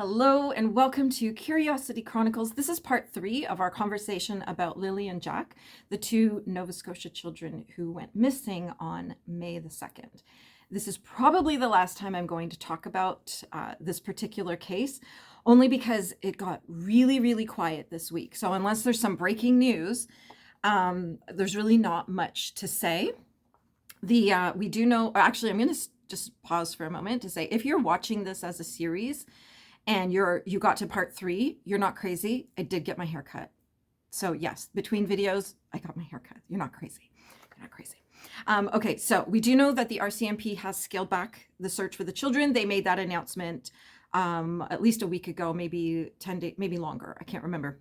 Hello and welcome to Curiosity Chronicles. This is part 3 of our conversation about Lily and Jack, the two Nova Scotia children who went missing on May the 2nd. This is probably the last time I'm going to talk about this particular case, only because it got really quiet this week. So unless there's some breaking news, there's really not much to say. We do know, actually, I'm going to just pause for a moment to say, if you're watching this as a series, and you got to part 3, you're not crazy. I did get my hair cut. So yes, between videos, I got my hair cut. You're not crazy. You're not crazy. Okay, so we do know that the RCMP has scaled back the search for the children. They made that announcement at least a week ago, maybe 10 days, maybe longer. I can't remember.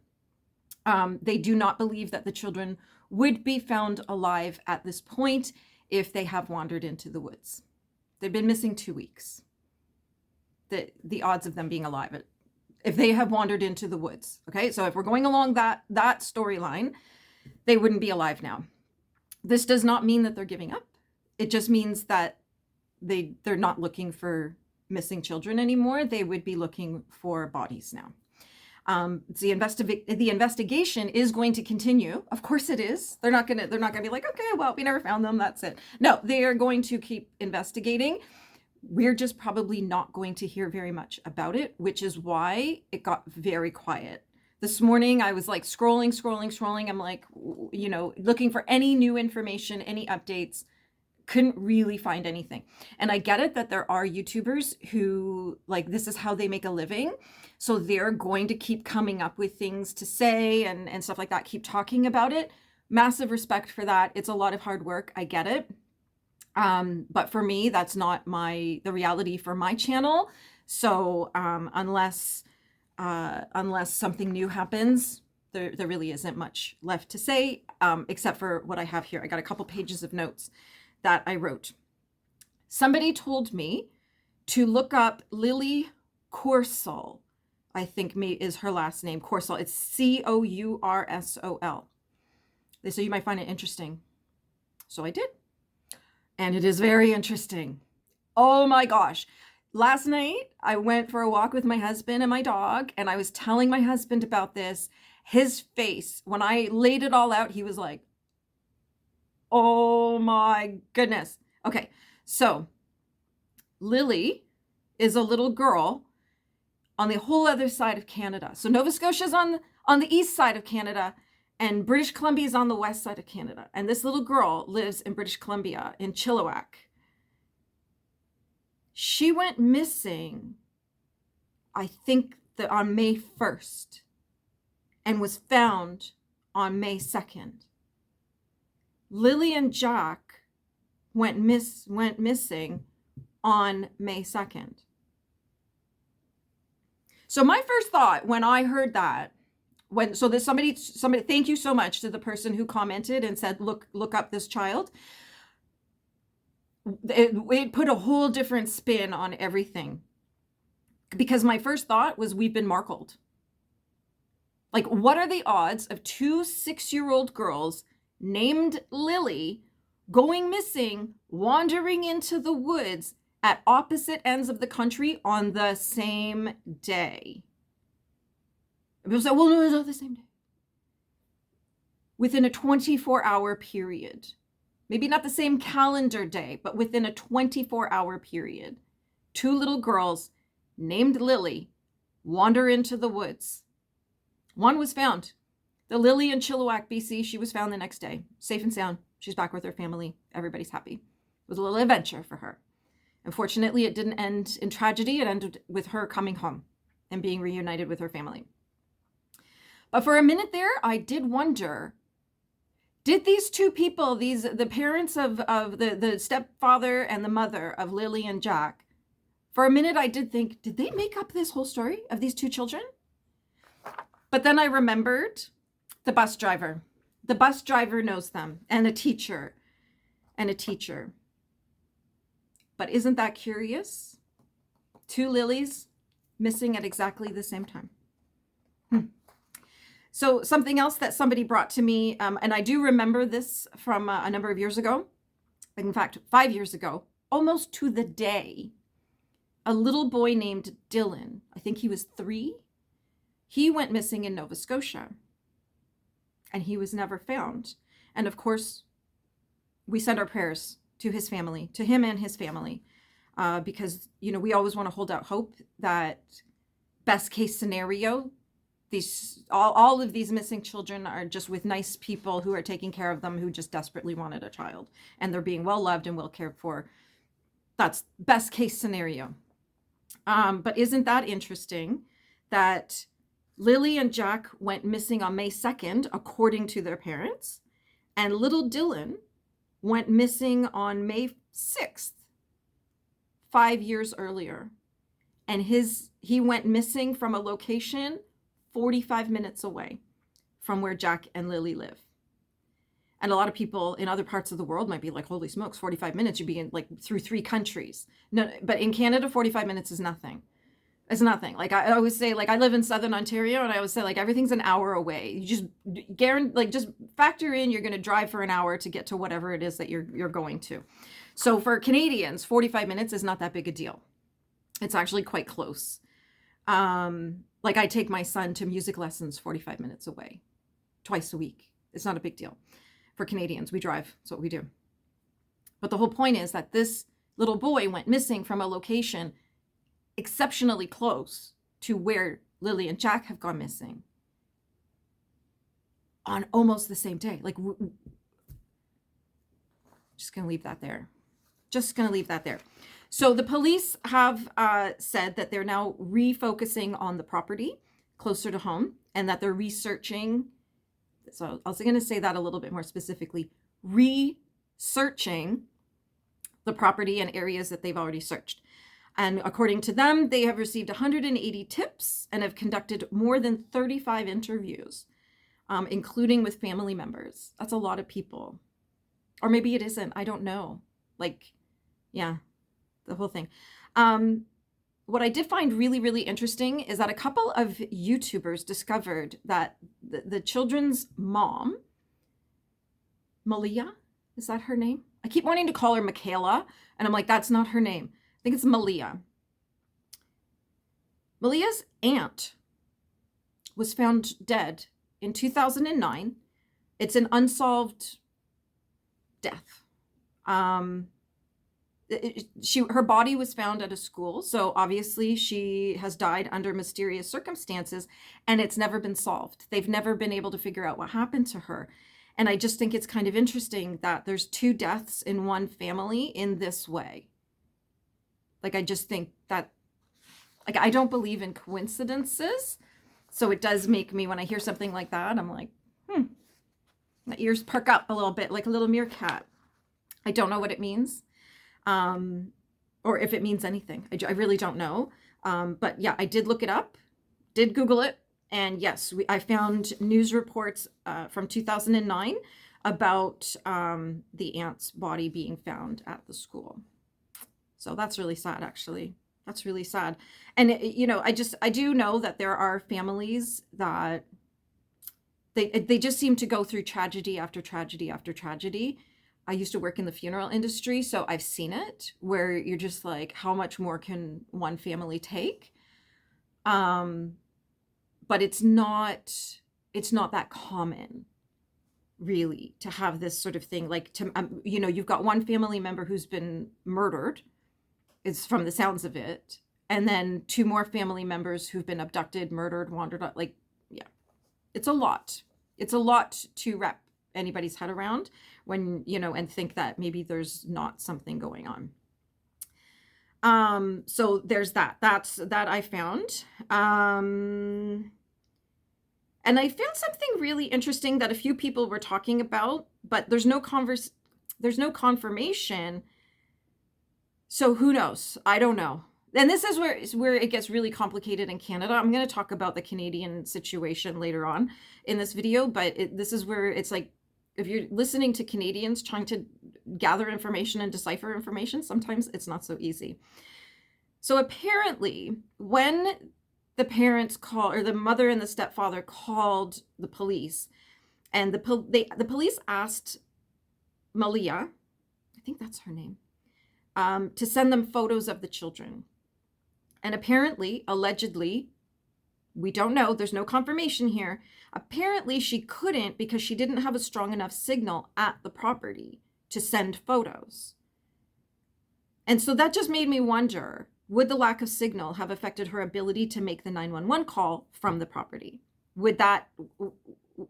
They do not believe that the children would be found alive at this point if they have wandered into the woods. They've been missing 2 weeks. The odds of them being alive if they have wandered into the woods. Okay, so if we're going along that storyline, they wouldn't be alive now. This does not mean that they're giving up. It just means that they're not looking for missing children anymore. They would be looking for bodies now. The investigation is going to continue. Of course it is. They're not gonna be like, okay, well, we never found them, that's it. No, they are going to keep investigating. We're just probably not going to hear very much about it, which is why it got very quiet. This morning, I was like scrolling. I'm like, looking for any new information, any updates. Couldn't really find anything. And I get it that there are YouTubers who, like, this is how they make a living. So they're going to keep coming up with things to say and stuff like that, keep talking about it. Massive respect for that. It's a lot of hard work. I get it. But for me, that's not the reality for my channel. So unless something new happens, there really isn't much left to say, except for what I have here. I got a couple pages of notes that I wrote. Somebody told me to look up Lily Coursel. I think is her last name, Coursel. It's Coursol. So you might find it interesting. So I did. And it is very interesting. Oh my gosh. Last night, I went for a walk with my husband and my dog, and I was telling my husband about this. His face, when I laid it all out, he was like, oh my goodness. Okay, so Lily is a little girl on the whole other side of Canada. So Nova Scotia's on the east side of Canada, and British Columbia is on the west side of Canada. And this little girl lives in British Columbia, in Chilliwack. She went missing, I think, on May 1st, and was found on May 2nd. Lily and Jack went missing on May 2nd. So my first thought when I heard that, there's somebody, thank you so much to the person who commented and said, look up this child. It put a whole different spin on everything, because my first thought was, we've been markled. Like, what are the odds of 2 6-year-old girls named Lily going missing, wandering into the woods at opposite ends of the country on the same day? People say, well, no, it's not the same day. Within a 24-hour period. Maybe not the same calendar day, but within a 24-hour period. 2 little girls named Lily wander into the woods. One was found. The Lily in Chilliwack, BC, she was found the next day. Safe and sound. She's back with her family. Everybody's happy. It was a little adventure for her. Unfortunately, it didn't end in tragedy. It ended with her coming home and being reunited with her family. But for a minute there, I did wonder, did these 2 people, the parents of the stepfather and the mother of Lily and Jack, for a minute I did think, did they make up this whole story of these 2 children? But then I remembered the bus driver. The bus driver knows them, and a teacher. But isn't that curious? 2 Lilies missing at exactly the same time. So something else that somebody brought to me, and I do remember this from a number of years ago, in fact, 5 years ago, almost to the day, a little boy named Dylan, I think he was 3, he went missing in Nova Scotia and he was never found. And of course, we send our prayers to his family, to him and his family, because, you know, we always want to hold out hope that best case scenario, all of these missing children are just with nice people who are taking care of them, who just desperately wanted a child, and they're being well loved and well cared for. That's best case scenario. But isn't that interesting that Lily and Jack went missing on May 2nd, according to their parents, and little Dylan went missing on May 6th, 5 years earlier. And he went missing from a location 45 minutes away from where Jack and Lily live. And a lot of people in other parts of the world might be like, holy smokes, 45 minutes, you'd be in, like, through 3 countries. No, but in Canada, 45 minutes is nothing. It's nothing. Like, I always say, like, I live in Southern Ontario, and I always say, like, everything's an hour away. You just just factor in you're going to drive for an hour to get to whatever it is that you're going to. So for Canadians, 45 minutes is not that big a deal. It's actually quite close. Like, I take my son to music lessons 45 minutes away, twice a week. It's not a big deal. For Canadians, we drive. That's what we do. But the whole point is that this little boy went missing from a location exceptionally close to where Lily and Jack have gone missing on almost the same day. Like, just going to leave that there. Just going to leave that there. So the police have said that they're now refocusing on the property closer to home, and that they're researching. So I was going to say that a little bit more specifically, researching the property and areas that they've already searched. And according to them, they have received 180 tips and have conducted more than 35 interviews, including with family members. That's a lot of people. Or maybe it isn't. I don't know. Like, yeah, the whole thing. What I did find really, really interesting is that a couple of YouTubers discovered that the children's mom, Malehya, is that her name? I keep wanting to call her Michaela, and I'm like, that's not her name. I think it's Malehya. Malias Aunt was found dead in 2009. It's an unsolved death. Her body was found at a school, so obviously she has died under mysterious circumstances, and it's never been solved. They've never been able to figure out what happened to her. And I just think it's kind of interesting that there's 2 deaths in one family in this way. Like, I just think that, like, I don't believe in coincidences, so it does make me, when I hear something like that, I'm like, my ears perk up a little bit, like a little meerkat. I don't know what it means. Or if it means anything. I really don't know. But yeah, I did look it up, did Google it. And yes, I found news reports from 2009 about the aunt's body being found at the school. So that's really sad, actually. That's really sad. And, you know, I do know that there are families that they just seem to go through tragedy after tragedy after tragedy. I used to work in the funeral industry, so I've seen it, where you're just like, how much more can one family take? But it's not that common, really, to have this sort of thing. Like, you know, you've got one family member who's been murdered, it's from the sounds of it, and then 2 more family members who've been abducted, murdered, wandered, like, yeah, it's a lot. It's a lot to wrap anybody's head around when, you know, and think that maybe there's not something going on. So there's that I found. And I found something really interesting that a few people were talking about, but there's no confirmation. So who knows? I don't know. And this is where it gets really complicated in Canada. I'm going to talk about the Canadian situation later on in this video, but this is where it's like, if you're listening to Canadians trying to gather information and decipher information, sometimes it's not so easy. So apparently, when the parents or the mother and the stepfather called the police, and the police asked Malehya, I think that's her name, to send them photos of the children. And apparently, allegedly, we don't know, there's no confirmation here. Apparently, she couldn't because she didn't have a strong enough signal at the property to send photos. And so that just made me wonder, would the lack of signal have affected her ability to make the 911 call from the property? Would that,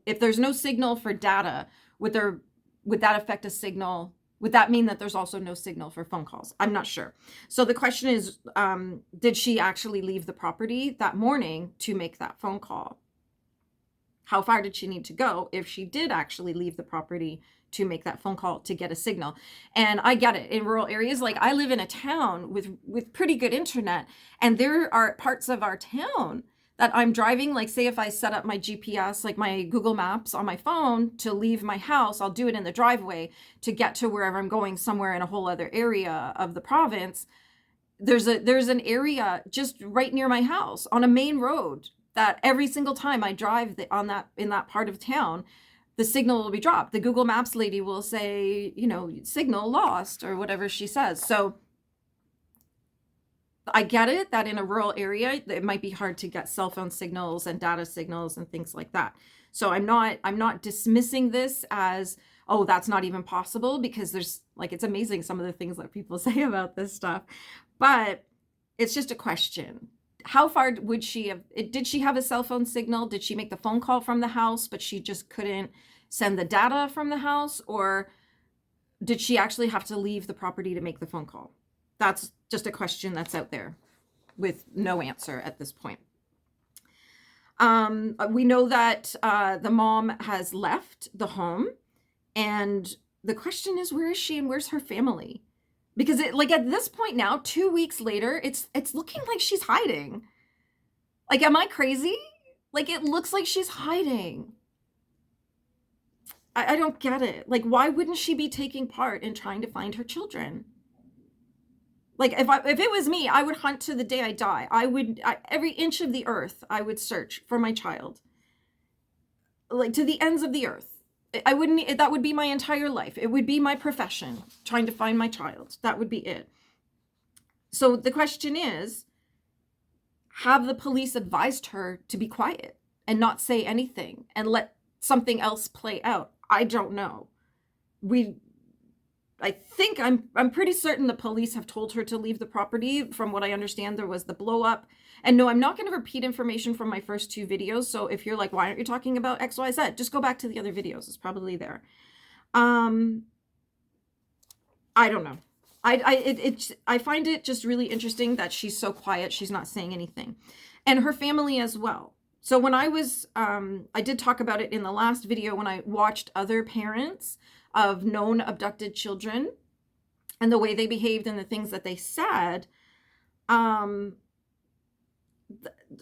if there's no signal for data, would that affect a signal? Would that mean that there's also no signal for phone calls? I'm not sure. So the question is, did she actually leave the property that morning to make that phone call? How far did she need to go if she did actually leave the property to make that phone call to get a signal? And I get it, in rural areas, like I live in a town with pretty good internet, and there are parts of our town that I'm driving, like say if I set up my GPS, like my Google Maps on my phone to leave my house, I'll do it in the driveway to get to wherever I'm going, somewhere in a whole other area of the province. There's an area just right near my house on a main road that every single time I drive in that part of town, the signal will be dropped. The Google Maps lady will say, signal lost or whatever she says. So I get it that in a rural area, it might be hard to get cell phone signals and data signals and things like that. So I'm not dismissing this as, oh, that's not even possible, because there's it's amazing some of the things that people say about this stuff, but it's just a question. How far would she have, did she have a cell phone signal? Did she make the phone call from the house, but she just couldn't send the data from the house? Or did she actually have to leave the property to make the phone call? That's just a question that's out there with no answer at this point. We know that the mom has left the home, and the question is, where is she and where's her family? Because at this point now, 2 weeks later, it's looking like she's hiding. Am I crazy? It looks like she's hiding. I don't get it. Why wouldn't she be taking part in trying to find her children? If it was me, I would hunt to the day I die. Every inch of the earth, I would search for my child. To the ends of the earth. That would be my entire life. It would be my profession, trying to find my child. That would be it. So the question is, have the police advised her to be quiet and not say anything and let something else play out? I don't know. I think I'm pretty certain the police have told her to leave the property. From what I understand, there was the blow up. And no, I'm not going to repeat information from my first 2 videos. So if you're like, why aren't you talking about XYZ? Just go back to the other videos. It's probably there. I don't know. I find it just really interesting that she's so quiet. She's not saying anything. And her family as well. So when I did talk about it in the last video when I watched other parents of known abducted children and the way they behaved and the things that they said,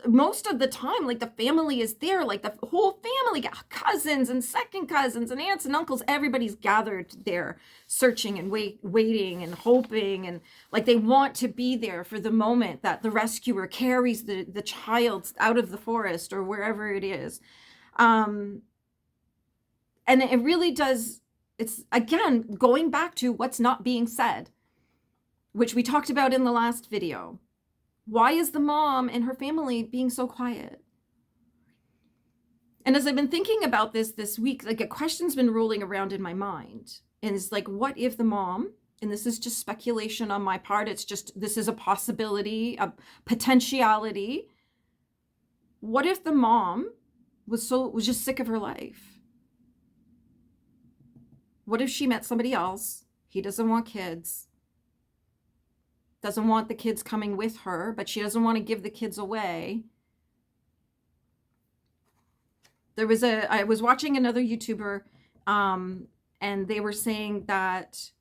most of the time, the family is there, the whole family, cousins and second cousins and aunts and uncles, everybody's gathered there searching and waiting and hoping, and they want to be there for the moment that the rescuer carries the child out of the forest or wherever it is. And it really does. It's, again, going back to what's not being said, which we talked about in the last video. Why is the mom and her family being so quiet? And as I've been thinking about this week, a question's been rolling around in my mind. And it's what if the mom, and this is just speculation on my part, this is a possibility, a potentiality. What if the mom was just sick of her life? What if she met somebody else? He doesn't want kids. Doesn't want the kids coming with her, but she doesn't want to give the kids away. I was watching another YouTuber, and they were saying that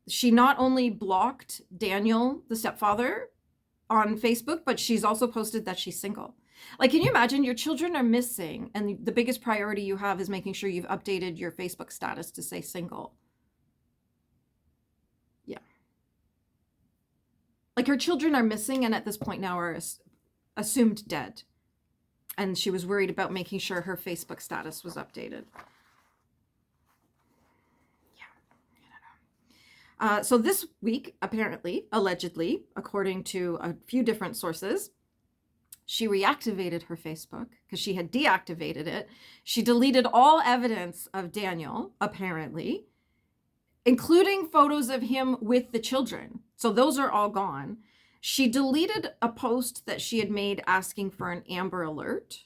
she not only blocked Daniel, the stepfather, on Facebook, but she's also posted that she's single. Can you imagine, your children are missing and the biggest priority you have is making sure you've updated your Facebook status to say single? Yeah. Her children are missing and at this point now are assumed dead. And she was worried about making sure her Facebook status was updated. Yeah, So this week, apparently, allegedly, according to a few different sources, she reactivated her Facebook because she had deactivated it. She deleted all evidence of Daniel, apparently, including photos of him with the children. So those are all gone. She deleted a post that she had made asking for an Amber Alert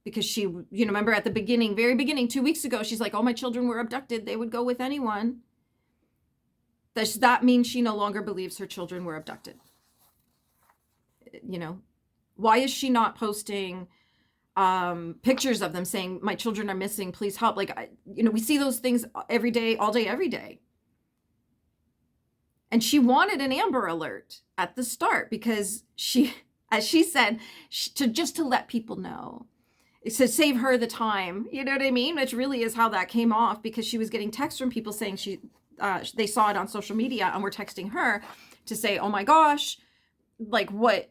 because she, remember at the beginning, very beginning, 2 weeks ago, she's like, oh, my children were abducted. They would go with anyone. That means she no longer believes her children were abducted. Why is she not posting pictures of them saying, my children are missing, please help? We see those things every day, all day, every day. And she wanted an Amber Alert at the start because she, as she said, just to let people know. It's to save her the time, you know what I mean? Which really is how that came off, because she was getting texts from people saying they saw it on social media and were texting her to say, oh my gosh, what's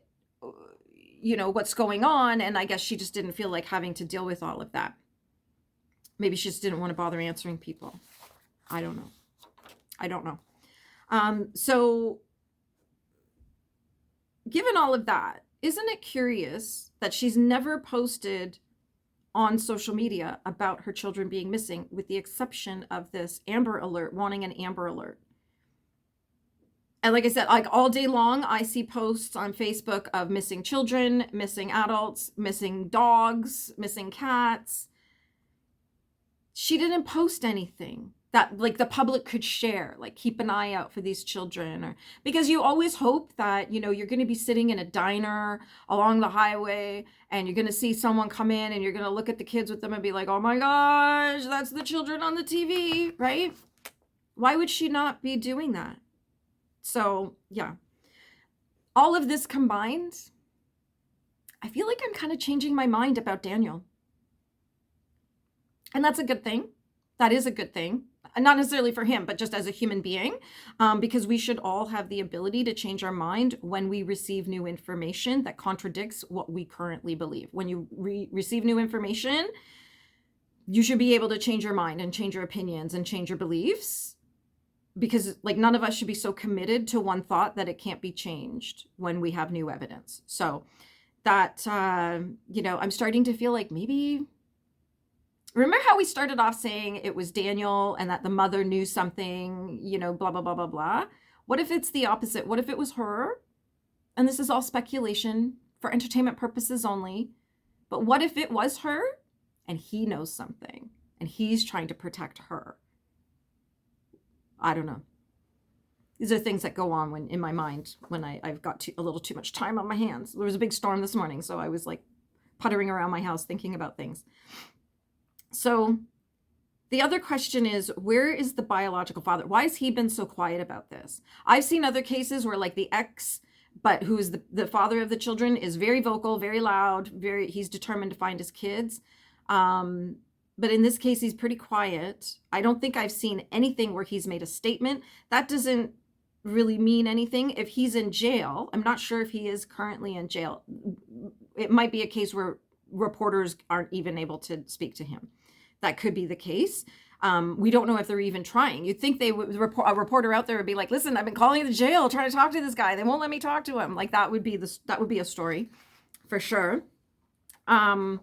going on? And I guess she just didn't feel like having to deal with all of that. Maybe she just didn't want to bother answering people. I don't know. So given all of that, isn't it curious that she's never posted on social media about her children being missing, with the exception of this Amber Alert, wanting an Amber Alert? And like I said, all day long, I see posts on Facebook of missing children, missing adults, missing dogs, missing cats. She didn't post anything that the public could share, keep an eye out for these children, or because you always hope that, you're going to be sitting in a diner along the highway and you're going to see someone come in and you're going to look at the kids with them and be like, oh my gosh, that's the children on the TV, right? Why would she not be doing that? So yeah, all of this combined, I feel like I'm kind of changing my mind about Daniel. And that's a good thing. That is a good thing. Not necessarily for him, but just as a human being, because we should all have the ability to change our mind when we receive new information that contradicts what we currently believe. When you receive new information, you should be able to change your mind and change your opinions and change your beliefs, because none of us should be so committed to one thought that it can't be changed when we have new evidence. So that, I'm starting to feel like maybe... Remember how we started off saying it was Daniel and that the mother knew something, blah, blah, blah, blah, blah. What if it's the opposite? What if it was her? And this is all speculation for entertainment purposes only. But what if it was her and he knows something and he's trying to protect her? I don't know. These are things that go on in my mind when I've got a little too much time on my hands. There was a big storm this morning, so I was puttering around my house thinking about things. So the other question is, where is the biological father? Why has he been so quiet about this? I've seen other cases where the ex, but who is the father of the children, is very vocal, very loud, he's determined to find his kids. But in this case, he's pretty quiet. I don't think I've seen anything where he's made a statement. That doesn't really mean anything. If he's in jail, I'm not sure if he is currently in jail. It might be a case where reporters aren't even able to speak to him. That could be the case. We don't know if they're even trying. You'd think a reporter out there would be like, listen, I've been calling the jail trying to talk to this guy. They won't let me talk to him. That would be a story for sure. Because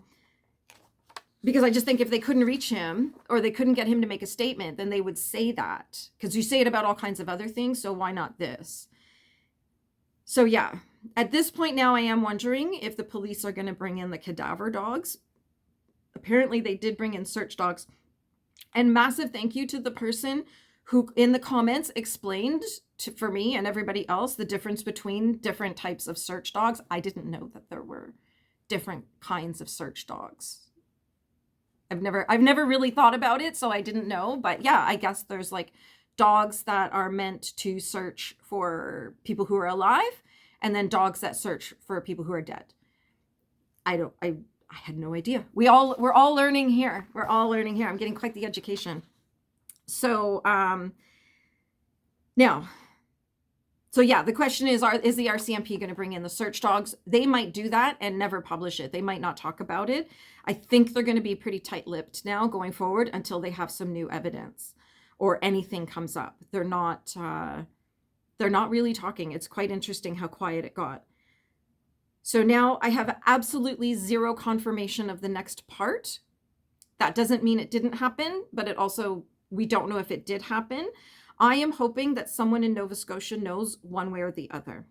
I just think if they couldn't reach him or they couldn't get him to make a statement, then they would say that, because you say it about all kinds of other things. So why not this? So yeah, at this point now, I am wondering if the police are going to bring in the cadaver dogs. Apparently they did bring in search dogs. And massive thank you to the person who in the comments explained for me and everybody else the difference between different types of search dogs. I didn't know that there were different kinds of search dogs. I've never really thought about it, so I didn't know. But yeah, I guess there's dogs that are meant to search for people who are alive, and then dogs that search for people who are dead. I had no idea. We're all learning here. We're all learning here. I'm getting quite the education. So now, so yeah, the question is the RCMP going to bring in the search dogs? They might do that and never publish it. They might not talk about it. I think they're going to be pretty tight-lipped now going forward until they have some new evidence. or anything comes up. They're not really talking. It's quite interesting how quiet it got. So now I have absolutely zero confirmation of the next part. That doesn't mean it didn't happen, but it also, we don't know if it did happen. I am hoping that someone in Nova Scotia knows one way or the other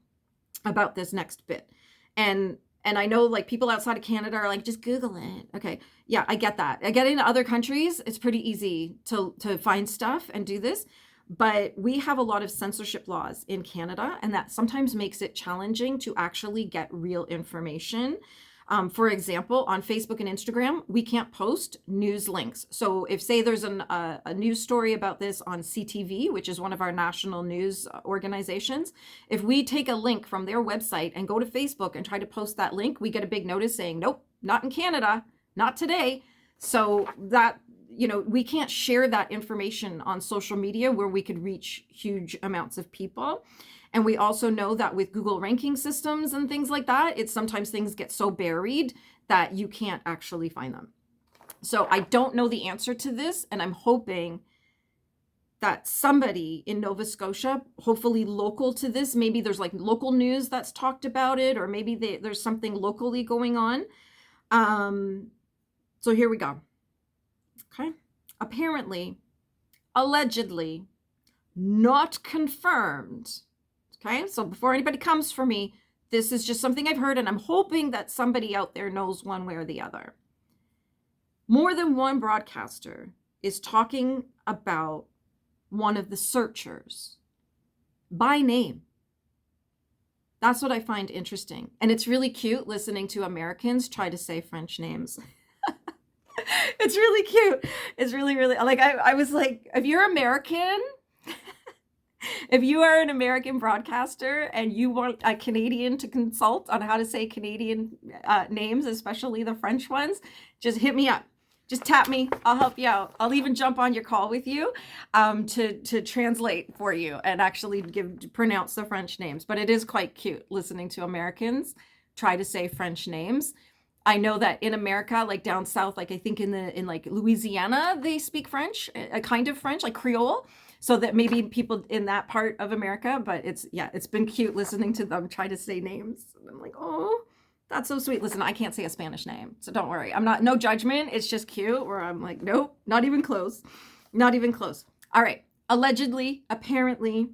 about this next bit. And I know like people outside of Canada are like, just Google it. Okay. Yeah, I get that. I get in other countries, it's pretty easy to find stuff and do this. But we have a lot of censorship laws in Canada, and that sometimes makes it challenging to actually get real information. For example, on Facebook and Instagram, we can't post news links. So if, say, there's a news story about this on CTV, which is one of our national news organizations, if we take a link from their website and go to Facebook and try to post that link, we get a big notice saying, nope, not in Canada, not today. So that, we can't share that information on social media where we could reach huge amounts of people. And we also know that with Google ranking systems and things like that, it's sometimes things get so buried that you can't actually find them. So I don't know the answer to this, and I'm hoping that somebody in Nova Scotia, hopefully local to this, maybe there's like local news that's talked about it, or maybe there's something locally going on. So here we go. Okay. Apparently, allegedly, not confirmed. Okay. So before anybody comes for me, this is just something I've heard, and I'm hoping that somebody out there knows one way or the other. More than one broadcaster is talking about one of the searchers by name. That's what I find interesting. And it's really cute listening to Americans try to say French names. It's really cute. It's really, really, like, I was like, if you're American, if you are an American broadcaster and you want a Canadian to consult on how to say Canadian names, especially the French ones, just hit me up. Just tap me. I'll help you out. I'll even jump on your call with you to translate for you and actually pronounce the French names. But it is quite cute listening to Americans try to say French names. I know that in America, like down south, like I think in like Louisiana, they speak French, a kind of French, like Creole. So that maybe people in that part of America, but it's been cute listening to them try to say names. And I'm like, oh, that's so sweet. Listen, I can't say a Spanish name, so don't worry. No judgment. It's just cute where I'm like, nope, not even close. Not even close. All right. Allegedly, apparently,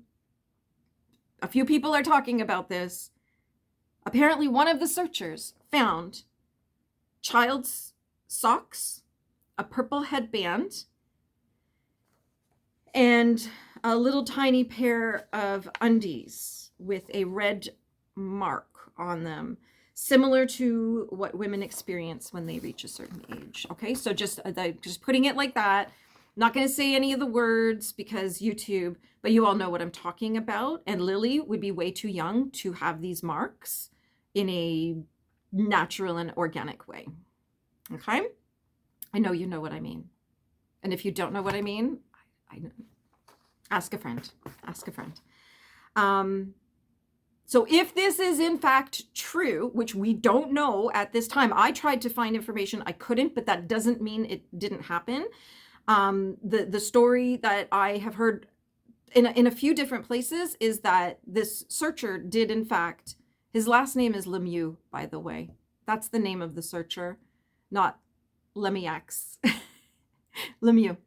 a few people are talking about this. Apparently, one of the searchers found child's socks, a purple headband, and a little tiny pair of undies with a red mark on them, similar to what women experience when they reach a certain age. Okay, so just putting it like that. Not going to say any of the words because YouTube, but you all know what I'm talking about. And Lily would be way too young to have these marks in a natural and organic way. Okay? I know you know what I mean. And if you don't know what I mean, I ask a friend. Ask a friend. So if this is in fact true, which we don't know at this time, I tried to find information, I couldn't, but that doesn't mean it didn't happen. The story that I have heard in a few different places is that this searcher did in fact, his last name is Lemieux, by the way. That's the name of the searcher, not Lemieux. Lemieux.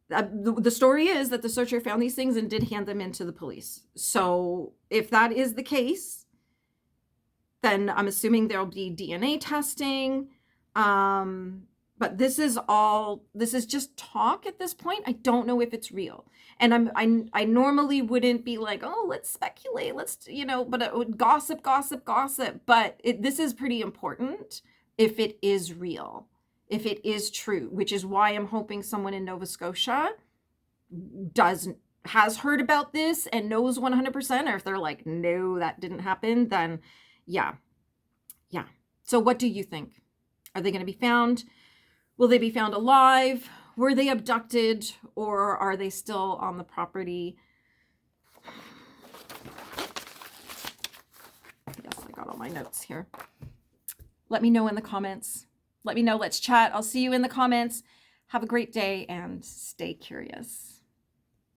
The story is that the searcher found these things and did hand them in to the police. So if that is the case, then I'm assuming there'll be DNA testing. But this is just talk at this point. I don't know if it's real. And I normally wouldn't be like, oh, let's speculate. But it would gossip. But this is pretty important if it is real. If it is true, which is why I'm hoping someone in Nova Scotia has heard about this and knows 100%, or if they're like, no, that didn't happen, then yeah. So what do you think? Are they going to be found? Will they be found alive? Were they abducted, or are they still on the property? Yes, I got all my notes here. Let me know in the comments. Let me know. Let's chat. I'll see you in the comments. Have a great day and stay curious.